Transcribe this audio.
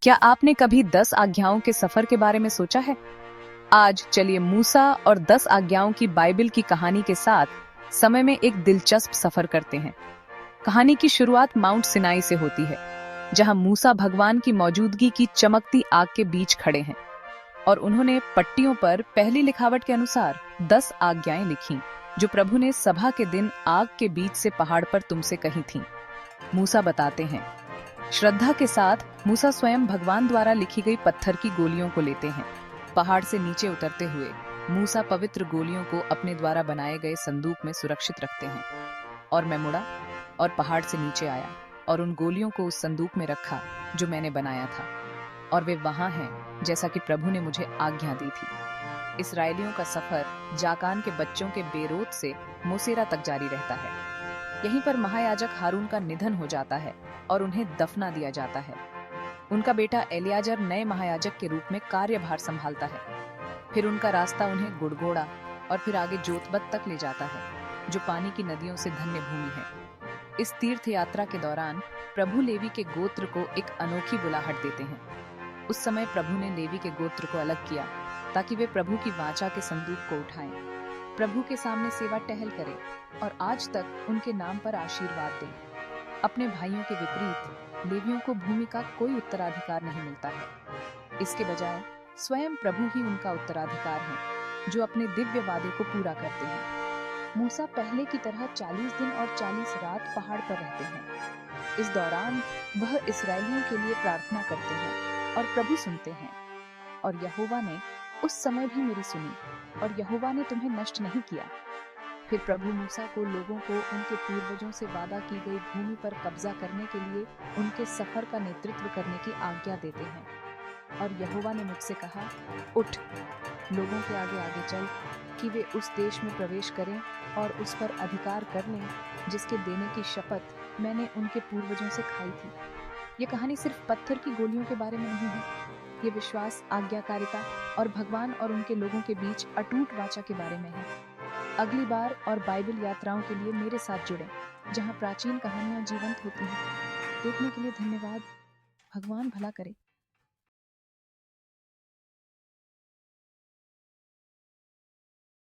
क्या आपने कभी 10 आज्ञाओं के सफर के बारे में सोचा है? आज चलिए मूसा और 10 आज्ञाओं की बाइबल की कहानी के साथ समय में एक दिलचस्प सफर करते हैं। कहानी की शुरुआत माउंट सिनाई से होती है, जहां मूसा भगवान की मौजूदगी की चमकती आग के बीच खड़े हैं और उन्होंने पट्टियों पर पहली लिखावट के अनुसार 10 आज्ञाएं लिखी, जो प्रभु ने सभा के दिन आग के बीच से पहाड़ पर तुमसे कही थीं। मूसा बताते हैं, श्रद्धा के साथ मूसा स्वयं भगवान द्वारा लिखी गई पत्थर की गोलियों को लेते हैं। पहाड़ से नीचे उतरते हुए मूसा पवित्र गोलियों को अपने द्वारा बनाए गए संदूक में सुरक्षित रखते हैं। और मैं मुड़ा और पहाड़ से नीचे आया और उन गोलियों को उस संदूक में रखा जो मैंने बनाया था, और वे वहां हैं जैसा कि प्रभु ने मुझे आज्ञा दी थी। इसराइलियों का सफर जाकान के बच्चों के बेरोत से मोसेरा तक जारी रहता है। यहीं पर महायाजक हारून का निधन हो जाता है और उन्हें दफना दिया जाता है। उनका बेटा एलियाजर नए महायाजक के रूप में कार्यभार संभालता है। फिर उनका रास्ता उन्हें गुड़गोड़ा और फिर आगे जोतबत तक ले जाता है, जो पानी की नदियों से धन्य भूमि है। इस तीर्थ यात्रा के दौरान प्रभु लेवी के गोत्र को एक अनोखी बुलाहट देते हैं। उस समय प्रभु ने लेवी के गोत्र को अलग किया ताकि वे प्रभु की वाचा के संदूक को उठाएं, प्रभु के सामने सेवा टहल करें और आज तक उनके नाम पर आशीर्वाद दें। अपने भाइयों के विपरीत लेवियों को भूमि का कोई उत्तराधिकार नहीं मिलता है। इसके बजाय स्वयं प्रभु ही उनका उत्तराधिकार है, जो अपने दिव्य वादे को पूरा करते हैं। मूसा पहले की तरह 40 दिन और 40 रात पहाड़ पर रहते हैं। इस दौरान वह इसराइलियों के लिए प्रार्थना करते हैं और प्रभु सुनते हैं। और यहोवा ने उस समय भी मेरी सुनी, और यहोवा ने तुम्हें नष्ट नहीं किया। फिर प्रभु मूसा को लोगों को उनके पूर्वजों से वादा की गई भूमि पर कब्जा करने के लिए उनके सफर का नेतृत्व करने की आज्ञा देते हैं। और यहोवा ने मुझसे कहा, उठ, लोगों के आगे आगे चल कि वे उस देश में प्रवेश करें और उस पर अधिकार कर लें जिसके देने की शपथ मैंने उनके पूर्वजों से खाई थी। ये कहानी सिर्फ पत्थर की गोलियों के बारे में नहीं है। ये विश्वास, आज्ञाकारिता और भगवान और उनके लोगों के बीच अटूट वाचा के बारे में है। अगली बार और बाइबल यात्राओं के लिए मेरे साथ जुड़ें, जहां प्राचीन कहानियां जीवंत होती हैं। देखने के लिए धन्यवाद। भगवान भला करे।